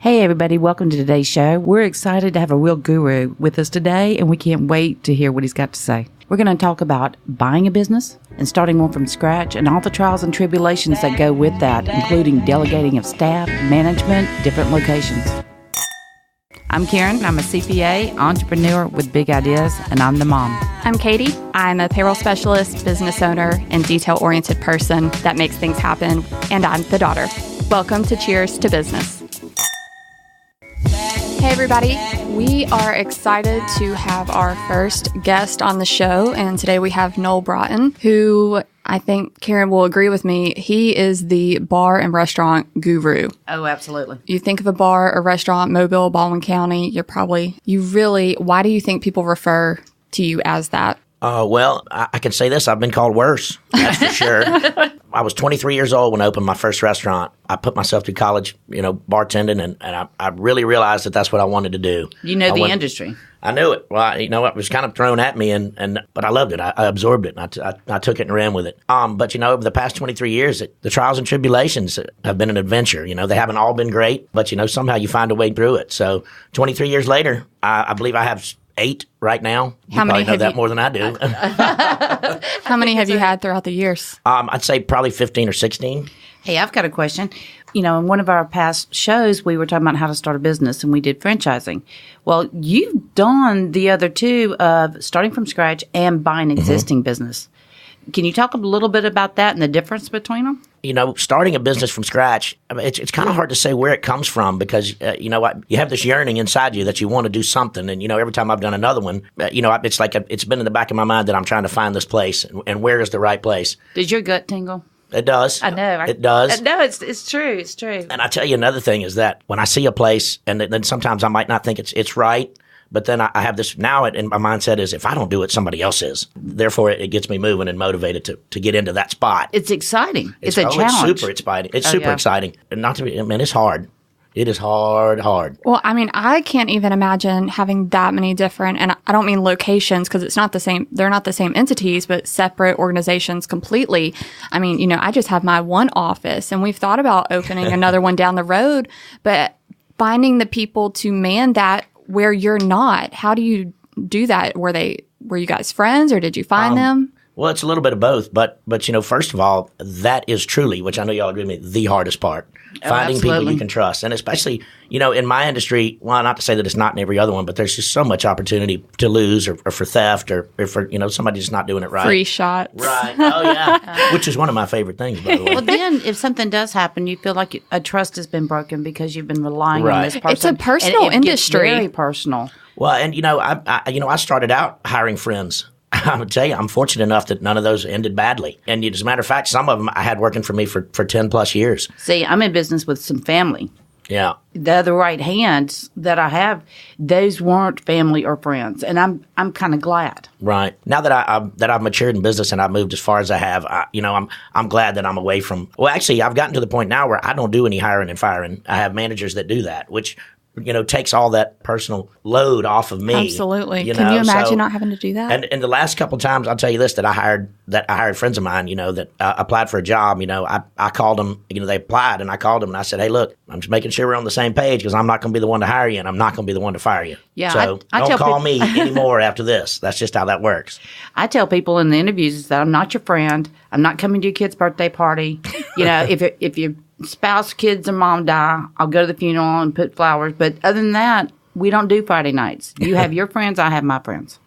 Hey everybody, welcome to today's show. We're excited to have a real guru with us today, and we can't wait to hear what he's got to say. We're going to talk about buying a business and starting one from scratch and all the trials and tribulations that go with that, including delegating of staff, management, different locations. I'm Karen. I'm a CPA, entrepreneur with big ideas, and I'm the mom. I'm Cadie. I'm a payroll specialist, business owner, and detail-oriented person that makes things happen, and I'm the daughter. Welcome to Cheers to Business. Hey everybody, we are excited to have our first guest on the show, and today we have Noell Broughton, who I think Karen will agree with me. He is the bar and restaurant guru. Oh, absolutely. You think of a bar or restaurant, Mobile, Baldwin County, why do you think people refer to you as that? Well, I can say this. I've been called worse. That's for sure. I was 23 years old when I opened my first restaurant. I put myself through college, bartending, and I really realized that that's what I wanted to do. You know the industry. I knew it. Well, it was kind of thrown at me, but I loved it. I absorbed it, and I took it and ran with it. But, over the past 23 years, the trials and tribulations have been an adventure. They haven't all been great, but, somehow you find a way through it. So 23 years later, I believe I have 8 right now. You probably know that more than I do. How many have you had throughout the years? I'd say probably 15 or 16. Hey, I've got a question. In one of our past shows, we were talking about how to start a business, and we did franchising. Well, you've done the other two of starting from scratch and buying existing business. Can you talk a little bit about that and the difference between them? Starting a business from scratch, it's kind of hard to say where it comes from because, you have this yearning inside you that you want to do something. And, every time I've done another one, it's like it's been in the back of my mind that I'm trying to find this place and where is the right place. Does your gut tingle? It does. I know. It does. No, it's true. It's true. And I tell you another thing is that when I see a place and then sometimes I might not think it's right. But then I have this now in my mindset is if I don't do it, somebody else is. Therefore, it gets me moving and motivated to get into that spot. It's exciting. It's a challenge. It's super exciting. It's super exciting. And not to be, it's hard. It is hard. Well, I can't even imagine having that many different, and I don't mean locations because it's not the same. They're not the same entities, but separate organizations completely. I just have my one office, and we've thought about opening another one down the road, but finding the people to man that where you're not. How do you do that? Were you guys friends or did you find them? Well, it's a little bit of both, but first of all, that is truly, which I know y'all agree with me, the hardest part. Finding people you can trust. And especially, in my industry, well, not to say that it's not in every other one, but there's just so much opportunity to lose or for theft or for, somebody just not doing it right. Free shots. Right. Oh, yeah. Which is one of my favorite things, by the way. Well, then if something does happen, you feel like a trust has been broken because you've been relying on this person. It's a personal industry. Gets very personal. Well, and, I started out hiring friends. I would tell you, I'm fortunate enough that none of those ended badly. And as a matter of fact, some of them I had working for me for 10 plus years. See, I'm in business with some family. Yeah. The other right hands that I have, those weren't family or friends. And I'm kind of glad. Right. Now that I've matured in business and I've moved as far as I have, I'm glad that I'm away from, well, actually, I've gotten to the point now where I don't do any hiring and firing. I have managers that do that, which takes all that personal load off of me. Absolutely. Can you imagine not having to do that? And the last couple of times, I'll tell you this, that I hired friends of mine, that applied for a job, I called them, they applied and I called them and I said, hey, look, I'm just making sure we're on the same page because I'm not going to be the one to hire you and I'm not going to be the one to fire you. Yeah. So I don't call me anymore after this. That's just how that works. I tell people in the interviews that I'm not your friend. I'm not coming to your kid's birthday party. If your spouse, kids, and mom die, I'll go to the funeral and put flowers. But other than that, we don't do Friday nights. You have your friends, I have my friends.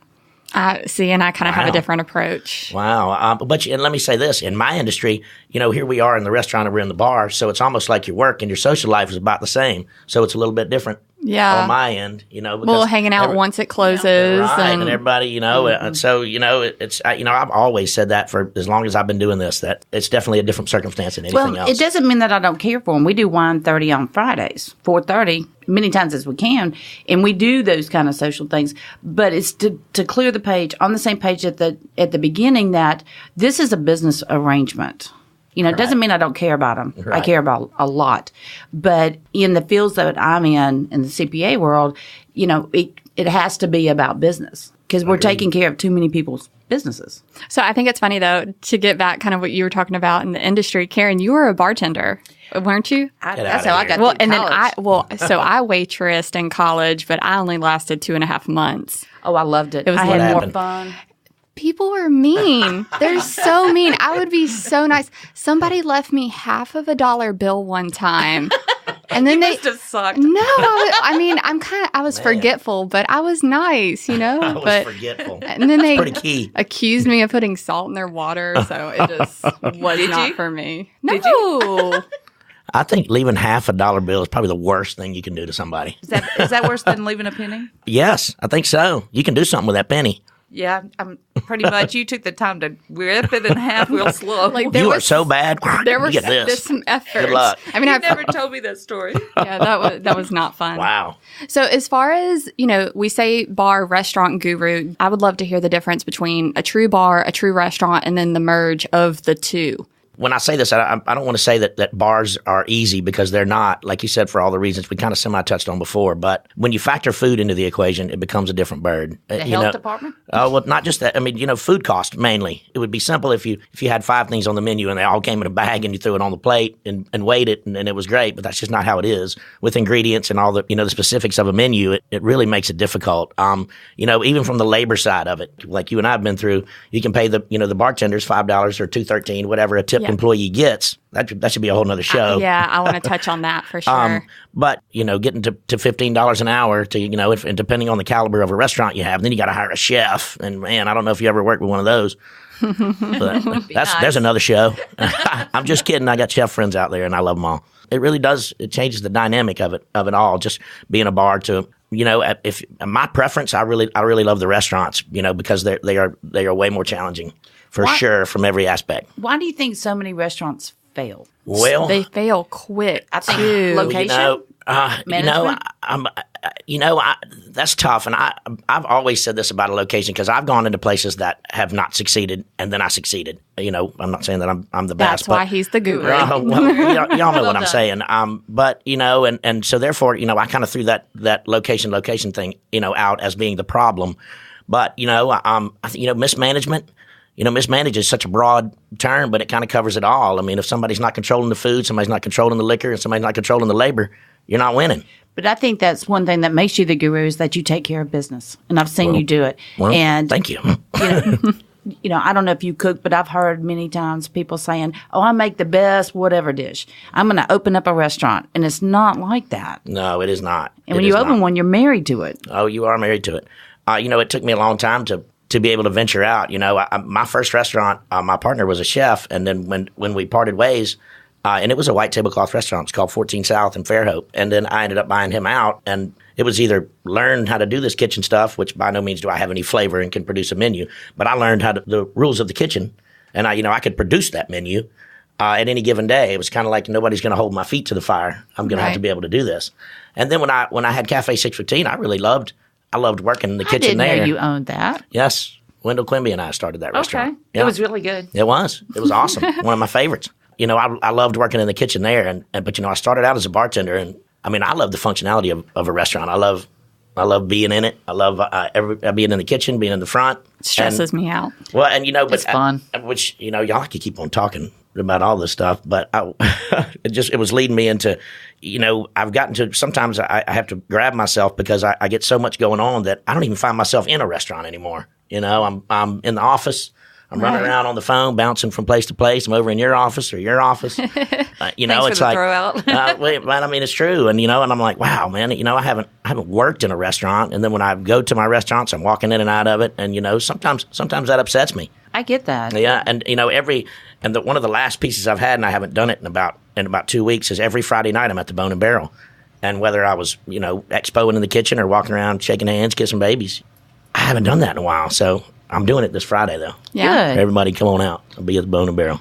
See, and I kind of have a different approach. Wow. And let me say this. In my industry, here we are in the restaurant and we're in the bar, so it's almost like your work and your social life is about the same. So it's a little bit different. Yeah. On my end, Well, hanging out once it closes. Right, and everybody, and so, it's, I've always said that for as long as I've been doing this, that it's definitely a different circumstance than anything else. It doesn't mean that I don't care for them. We do 1:30 on Fridays, 4:30, many times as we can, and we do those kind of social things. But it's to clear the page, on the same page at the beginning that this is a business arrangement. It doesn't mean I don't care about them. Right. I care about a lot. But in the fields that I'm in the CPA world, it has to be about business because we're taking care of too many people's businesses. So I think it's funny, though, to get back kind of what you were talking about in the industry. Karen, you were a bartender. Weren't you? That's how I got Well, through and college. so I waitressed in college, but I only lasted 2.5 months. Oh, I loved it. It was I what had more happened? fun. People were mean. They're so mean. I would be so nice. Somebody left me half of $1 bill one time. And then they must have sucked. No, I was forgetful, but I was nice, you know. I was but forgetful. and then they Pretty key. accused me of putting salt in their water, so it just was not for me. No. Did you? I think leaving half $1 bill is probably the worst thing you can do to somebody. Is that worse than leaving a penny? Yes, I think so. You can do something with that penny. Yeah, I'm pretty much. You took the time to rip it in half real slow. Like You are so bad. there You get this. there's some effort. Good luck. I mean, you I've never told me that story. yeah, that was not fun. Wow. So as far as, we say bar, restaurant, guru, I would love to hear the difference between a true bar, a true restaurant, and then the merge of the two. When I say this, I don't want to say that bars are easy, because they're not, like you said, for all the reasons we kind of semi-touched on before. But when you factor food into the equation, it becomes a different bird. The health department? Oh, well, not just that. I mean, food cost mainly. It would be simple if you had 5 things on the menu and they all came in a bag and you threw it on the plate and weighed it and it was great. But that's just not how it is with ingredients and all the, the specifics of a menu. It really makes it difficult. Even from the labor side of it, like you and I have been through, you can pay the bartenders $5 or $2.13, whatever a tip employee gets. That should be a whole nother show. I want to touch on that for sure. But getting to $15 an hour to and depending on the caliber of a restaurant you have, then you got to hire a chef. And man, I don't know if you ever worked with one of those. But there's another show. I'm just kidding. I got chef friends out there, and I love them all. It really does. It changes the dynamic of it all. Just being a bar to. If my preference, I really love the restaurants. Because they are way more challenging for sure from every aspect. Why do you think so many restaurants fail? Well, they fail quick. I think too. location. Management? That's tough, and I've always said this about a location, because I've gone into places that have not succeeded, and then I succeeded. I'm not saying that I'm the best. That's why he's the guru. Y'all know what I'm saying. But and so therefore, I kind of threw that location thing, out as being the problem. But I think mismanagement. Mismanage is such a broad term, but it kind of covers it all. I mean, if somebody's not controlling the food, somebody's not controlling the liquor, and somebody's not controlling the labor, you're not winning. But I think that's one thing that makes you the guru, is that you take care of business. And I've seen you do it. Well, and thank you. I don't know if you cook, but I've heard many times people saying, "Oh, I make the best whatever dish. I'm going to open up a restaurant." And it's not like that. No, it is not. And when you open one, you're married to it. Oh, you are married to it. It took me a long time to be able to venture out. My first restaurant, my partner was a chef, and then when we parted ways, and it was a white tablecloth restaurant. It's called 14 South in Fairhope. And then I ended up buying him out, and it was either learn how to do this kitchen stuff, which by no means do I have any flavor and can produce a menu, but I learned the rules of the kitchen, and I could produce that menu at any given day. It was kind of like, nobody's going to hold my feet to the fire. I'm going to have to be able to do this. And then when I had Cafe 615, I loved working in the kitchen there. I didn't know you owned that. Yes. Wendell Quimby and I started that restaurant. Okay. Yeah. It was really good. It was awesome. One of my favorites. I loved working in the kitchen there, but I started out as a bartender, and I love the functionality of a restaurant. I love being in it. I love being in the kitchen, being in the front. It stresses me out. Well, and but it's fun. Y'all could keep on talking about all this stuff, but it was leading me into, I've gotten to, sometimes I have to grab myself, because I get so much going on that I don't even find myself in a restaurant anymore. I'm in the office. I'm running around on the phone, bouncing from place to place. I'm over in your office or your office. Thanks it's for the like, throw out. it's true. And, and I'm like, wow, man, I haven't worked in a restaurant. And then when I go to my restaurants, I'm walking in and out of it. And, sometimes that upsets me. I get that. Yeah. And, one of the last pieces I've had, and I haven't done it in about 2 weeks, is every Friday night I'm at the Bone and Barrel. And whether I was, expoing in the kitchen or walking around shaking hands, kissing babies, I haven't done that in a while. So I'm doing it this Friday, though. Yeah. Good. Everybody come on out. I'll be at the Bone and Barrel.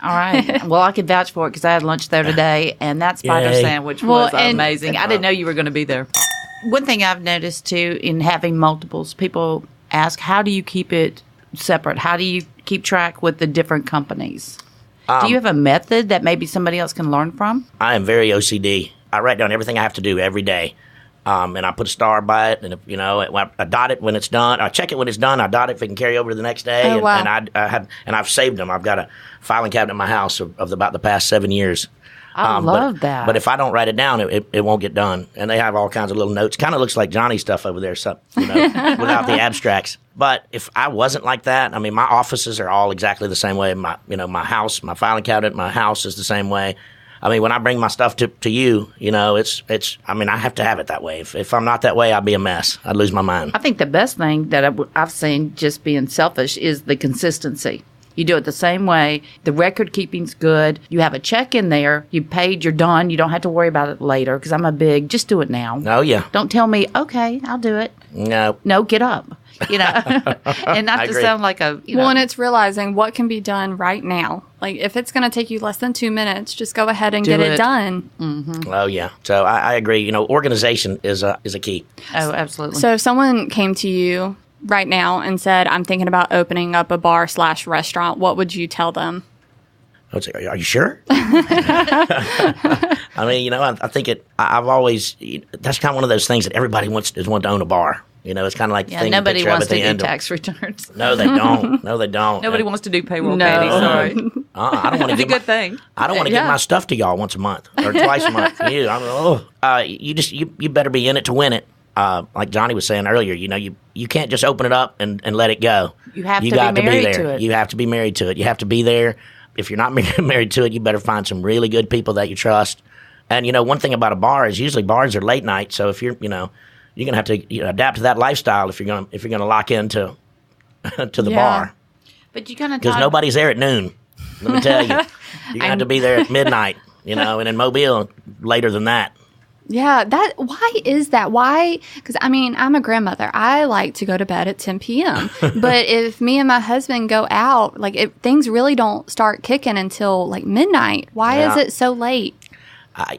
All right. Well, I could vouch for it, because I had lunch there today, and that spider sandwich was amazing. I didn't know you were going to be there. One thing I've noticed, too, in having multiples, people ask, how do you keep it separate? How do you keep track with the different companies? Do you have a method that maybe somebody else can learn from? I am very OCD. I write down everything I have to do every day. And I put a star by it, and I dot it when it's done. I check it when it's done. I dot it if it can carry over to the next day. Oh, wow. And I've saved them. I've got a filing cabinet in my house of about the past 7 years. I love that. But if I don't write it down, it won't get done. And they have all kinds of little notes. Kind of looks like Johnny's stuff over there, so, without the abstracts. But if I wasn't like that, I mean, my offices are all exactly the same way. My house, my filing cabinet, my house is the same way. I mean, when I bring my stuff to you, it's. I mean, I have to have it that way. If I'm not that way, I'd be a mess. I'd lose my mind. I think the best thing that I've seen, just being selfish, is the consistency. You do it the same way. The record keeping's good. You have a check in there. You paid. You're done. You don't have to worry about it later. Because I'm a big, just do it now. Oh yeah. Don't tell me, okay, I'll do it. No, get up. And not to sound like a. Well, and it's realizing what can be done right now. Like if it's going to take you less than 2 minutes, just go ahead and get it done. Mm-hmm. Oh yeah. So I agree. Organization is a key. Oh, absolutely. So if someone came to you right now and said, I'm thinking about opening up a bar/restaurant, what would you tell them? I would say, are you sure? I mean, I think I've always, that's kind of one of those things that everybody wants to own a bar. It's kind of like the thing nobody you picture wants up at to the end. do tax returns. No, they don't. No, they don't. Nobody wants to do payroll. No. Cadie, sorry. I don't want to It's a good thing. I don't want to give my stuff to y'all once a month or twice a month. You better be in it to win it. Like Johnny was saying earlier, you can't just open it up and let it go. You have to got be married there. to it. You have to be married to it. You have to be there. If you're not married to it, you better find some really good people that you trust. And one thing about a bar is usually bars are late night. So if you're gonna have to adapt to that lifestyle if you're gonna lock into to the bar. But you kind of because nobody's there at noon. Let me tell you, you're gonna have to be there at midnight. And in Mobile later than that. Yeah, why is that? Why? Because, I'm a grandmother. I like to go to bed at 10 p.m. But if me and my husband go out, things really don't start kicking until, midnight. Why is it so late?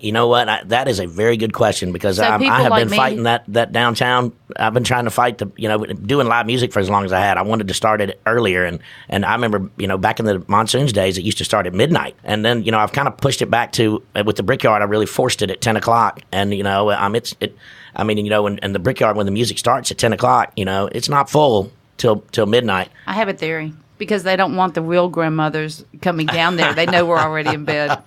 You know what? That is a very good question because I have been fighting that downtown. I've been trying to fight doing live music for as long as I had. I wanted to start it earlier, and I remember back in the Monsoons days, it used to start at midnight, and then I've kind of pushed it back to with the Brickyard. I really forced it at 10 o'clock, and and the Brickyard when the music starts at 10 o'clock, it's not full till midnight. I have a theory. Because they don't want the real grandmothers coming down there. They know we're already in bed.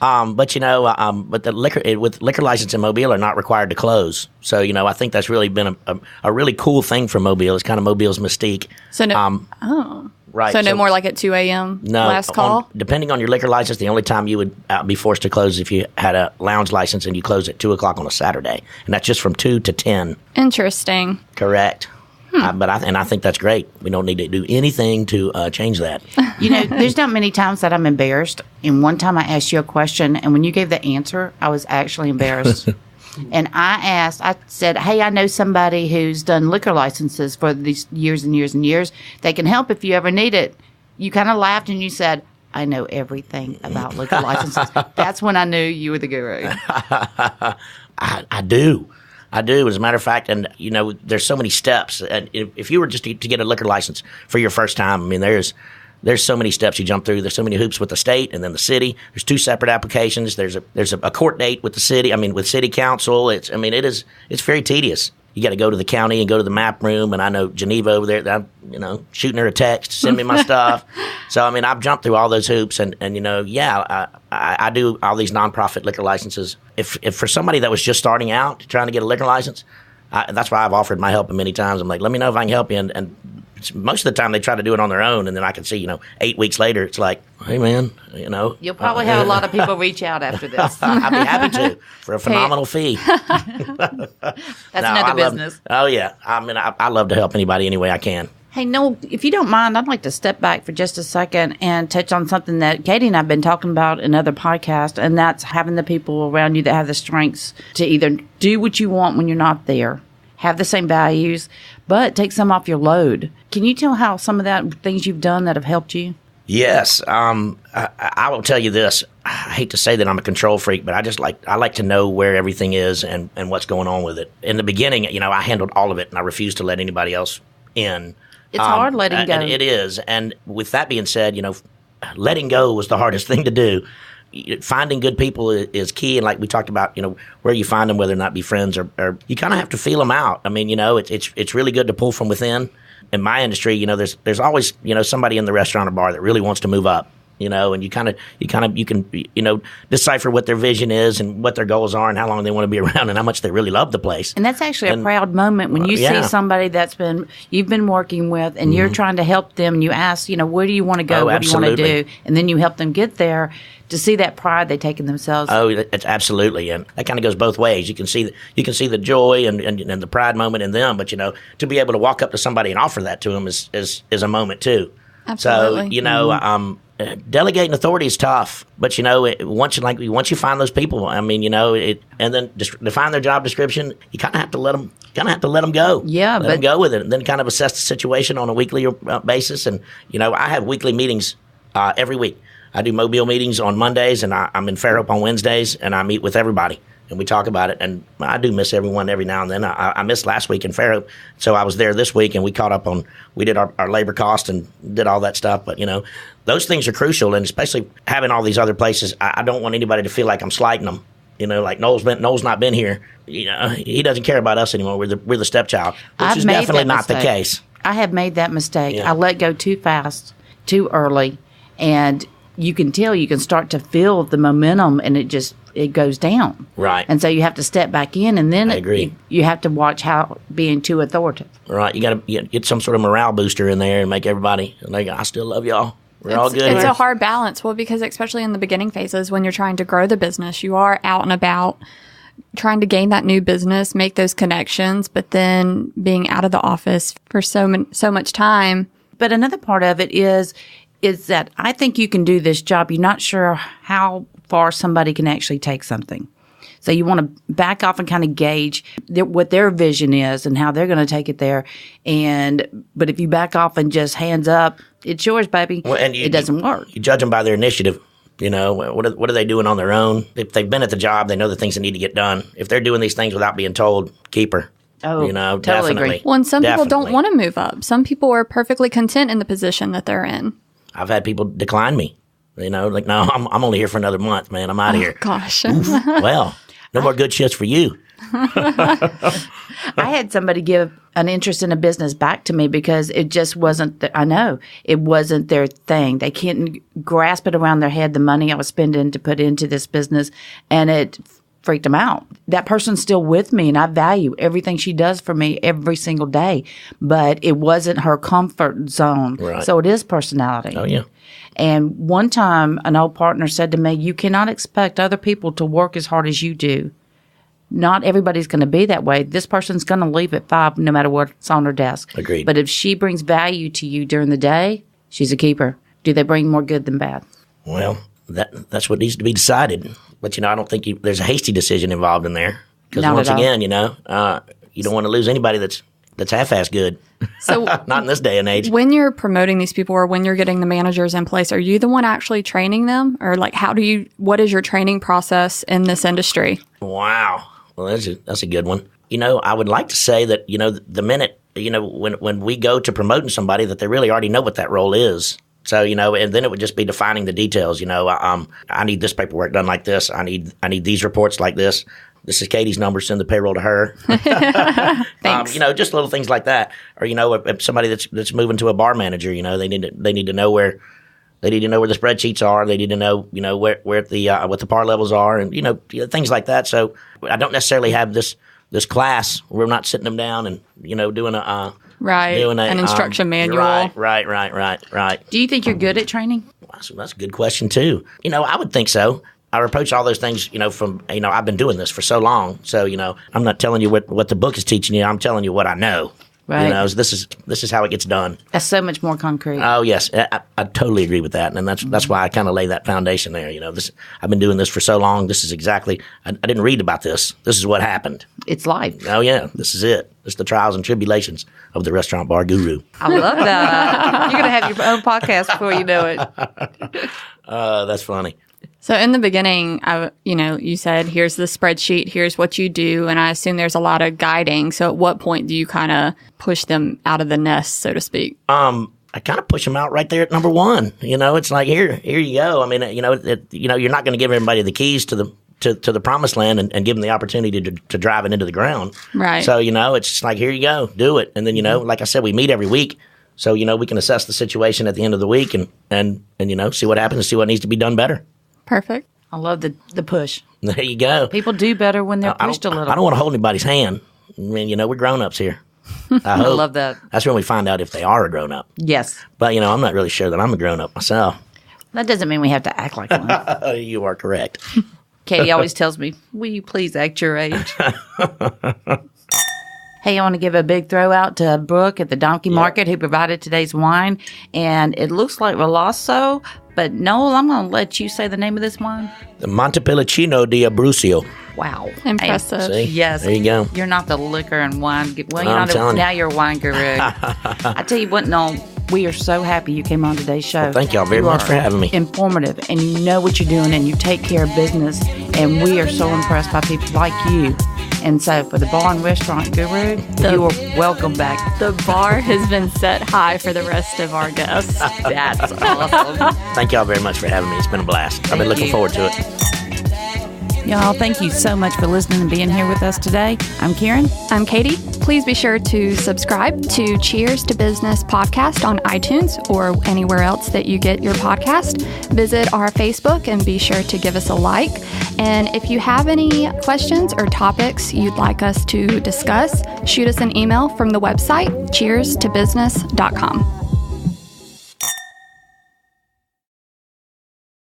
But the liquor license in Mobile are not required to close. So I think that's really been a really cool thing for Mobile. It's kind of Mobile's mystique. So no, right. So no more like at 2 a.m. No, last call. Depending on your liquor license, the only time you would be forced to close is if you had a lounge license and you close at 2 o'clock on a Saturday, and that's just from 2 to 10. Interesting. Correct. I think that's great. We don't need to do anything to change that. There's not many times that I'm embarrassed. And one time I asked you a question, and when you gave the answer, I was actually embarrassed. And I said, hey, I know somebody who's done liquor licenses for these years and years and years. They can help if you ever need it. You kind of laughed and you said, I know everything about liquor licenses. That's when I knew you were the guru. I do. As a matter of fact, and there's so many steps. And if you were just to get a liquor license for your first time, there's so many steps you jump through. There's so many hoops with the state and then the city. There's 2 separate applications. There's a court date with the city. With city council. It's very tedious. You got to go to the county and go to the map room. And I know Geneva over there. I'm shooting her a text, send me my stuff. So I've jumped through all those hoops, and I do all these nonprofit liquor licenses. If for somebody that was just starting out trying to get a liquor license, that's why I've offered my help many times. I'm like, let me know if I can help you, and most of the time they try to do it on their own, and then I can see 8 weeks later it's like, hey man, you'll probably have a lot of people reach out after this. I'd be happy to for a phenomenal fee. That's another business. Oh yeah, I love to help anybody any way I can. Hey, Noel, if you don't mind, I'd like to step back for just a second and touch on something that Cadie and I have been talking about in other podcasts, and that's having the people around you that have the strengths to either do what you want when you're not there, have the same values, but take some off your load. Can you tell how some of that things you've done that have helped you? Yes. I will tell you this. I hate to say that I'm a control freak, but I like to know where everything is and what's going on with it. In the beginning, I handled all of it, and I refused to let anybody else in. It's hard letting go. It is. And with that being said, letting go was the hardest thing to do. Finding good people is key. And like we talked about, where you find them, whether or not be friends or you kind of have to feel them out. It's really good to pull from within. In my industry, there's always, somebody in the restaurant or bar that really wants to move up. And you can decipher what their vision is and what their goals are and how long they want to be around and how much they really love the place. And that's actually a proud moment when you see somebody you've been working with and you're trying to help them and you ask, where do you want to go? What do you want to do? And then you help them get there. To see that pride they take in themselves. Oh, it's absolutely, and that kind of goes both ways. You can see the joy and the pride moment in them, but to be able to walk up to somebody and offer that to them is a moment too. Absolutely. So delegating authority is tough, but once you find those people, and then just define their job description, you kind of have to let them go. Yeah, let them go with it, and then kind of assess the situation on a weekly basis. And I have weekly meetings every week. I do Mobile meetings on Mondays, and I'm in Fairhope on Wednesdays, and I meet with everybody, and we talk about it. And I do miss everyone every now and then. I missed last week in Fairhope, so I was there this week, and we caught up we did our labor cost and did all that stuff. But, those things are crucial, and especially having all these other places, I don't want anybody to feel like I'm slighting them. Like Noel's not been here. He doesn't care about us anymore. We're the stepchild, which is definitely not the case. I have made that mistake. Yeah. I let go too fast, too early, and you can tell, you can start to feel the momentum, and it goes down. Right. And so you have to step back in, and then I agree. You have to watch how being too authoritative. Right. You got to get some sort of morale booster in there and make everybody like, I still love y'all. We're all good. It's a hard balance. Well, because especially in the beginning phases, when you're trying to grow the business, you are out and about trying to gain that new business, make those connections, but then being out of the office for so much time. But another part of it is that I think you can do this job. You're not sure how far somebody can actually take something. So you want to back off and kind of gauge what their vision is and how they're going to take it there. But if you back off and just hands up, it's yours, baby. Well, and it doesn't work. You judge them by their initiative. What are they doing on their own? If they've been at the job, they know the things that need to get done. If they're doing these things without being told, keep her. Oh, totally definitely. Agree. Well, and some people don't want to move up. Some people are perfectly content in the position that they're in. I've had people decline me. No, I'm only here for another month, man. I'm out of here. Gosh. Well, no more good shifts for you. I had somebody give an interest in a business back to me because it just wasn't, it wasn't their thing. They couldn't grasp it around their head, the money I was spending to put into this business, and it freaked them out. That person's still with me, and I value everything she does for me every single day, but it wasn't her comfort zone. Right. So it is personality. Oh, yeah. And one time, an old partner said to me, you cannot expect other people to work as hard as you do. Not everybody's going to be that way. This person's going to leave at 5 no matter what's on her desk. Agreed. But if she brings value to you during the day, she's a keeper. Do they bring more good than bad? Well, that's what needs to be decided. But, I don't think there's a hasty decision involved in there. Because once again, you don't want to lose anybody that's half-assed good. So not in this day and age. When you're promoting these people or when you're getting the managers in place, are you the one actually training them? Or what is your training process in this industry? Wow. Well, that's a good one. I would like to say that, the minute, when we go to promoting somebody, that they really already know what that role is. So, and then it would just be defining the details. I need this paperwork done like this. I need these reports like this. This is Cadie's number. Send the payroll to her. Thanks. Just little things like that. Or if somebody that's moving to a bar manager, they need to know where the spreadsheets are. They need to know where what the par levels are, and things like that. So I don't necessarily have this class. We're not sitting them down and doing a an instruction manual. Right. Do you think you're good at training? That's a good question too. I would think so. I approach all those things, from, I've been doing this for so long. So, I'm not telling you what the book is teaching you. I'm telling you what I know. Right. So this is how it gets done. That's so much more concrete. Oh, yes. I totally agree with that. And that's why I kind of lay that foundation there. I've been doing this for so long. This is exactly, I didn't read about this. This is what happened. It's life. Oh, yeah. This is it. It's the trials and tribulations of the restaurant bar guru. I love that. You're going to have your own podcast before you know it. That's funny. So in the beginning, you said, here's the spreadsheet, here's what you do, and I assume there's a lot of guiding. So at what point do you kind of push them out of the nest, so to speak? I kind of push them out right there at number one. It's like, here you go. I mean, you're not going to give everybody the keys to the promised land and give them the opportunity to drive it into the ground. Right. So, it's just like, here you go, do it. And then, like I said, we meet every week. So, we can assess the situation at the end of the week and see what happens and see what needs to be done better. Perfect. I love the push. There you go. People do better when they're pushed a little. I don't want to hold anybody's hand. I mean, we're grown-ups here. I love that. That's when we find out if they are a grown-up. Yes. But, I'm not really sure that I'm a grown-up myself. That doesn't mean we have to act like one. You are correct. Katie always tells me, will you please act your age? Hey, I want to give a big throw out to Brooke at the Donkey Market who provided today's wine. And it looks like Veloso, but Noel, I'm going to let you say the name of this wine. The Montepulciano di Abruzzo. Wow. Impressive. See? Yes. There you go. You're not the liquor and wine. Well, I'm telling you. now you're a wine guru. I tell you what, Noel, we are so happy you came on today's show. Well, thank y'all very much for having me. Informative, and you know what you're doing, and you take care of business. And we are so impressed by people like you. And so for the bar and restaurant guru, you are welcome back. The bar has been set high for the rest of our guests. That's awesome. Thank y'all very much for having me. It's been a blast. I've been looking forward to it. Y'all, thank you so much for listening and being here with us today. I'm Karen. I'm Katie. Please be sure to subscribe to Cheers to Business podcast on iTunes or anywhere else that you get your podcast. Visit our Facebook and be sure to give us a like. And if you have any questions or topics you'd like us to discuss, shoot us an email from the website cheerstobusiness.com.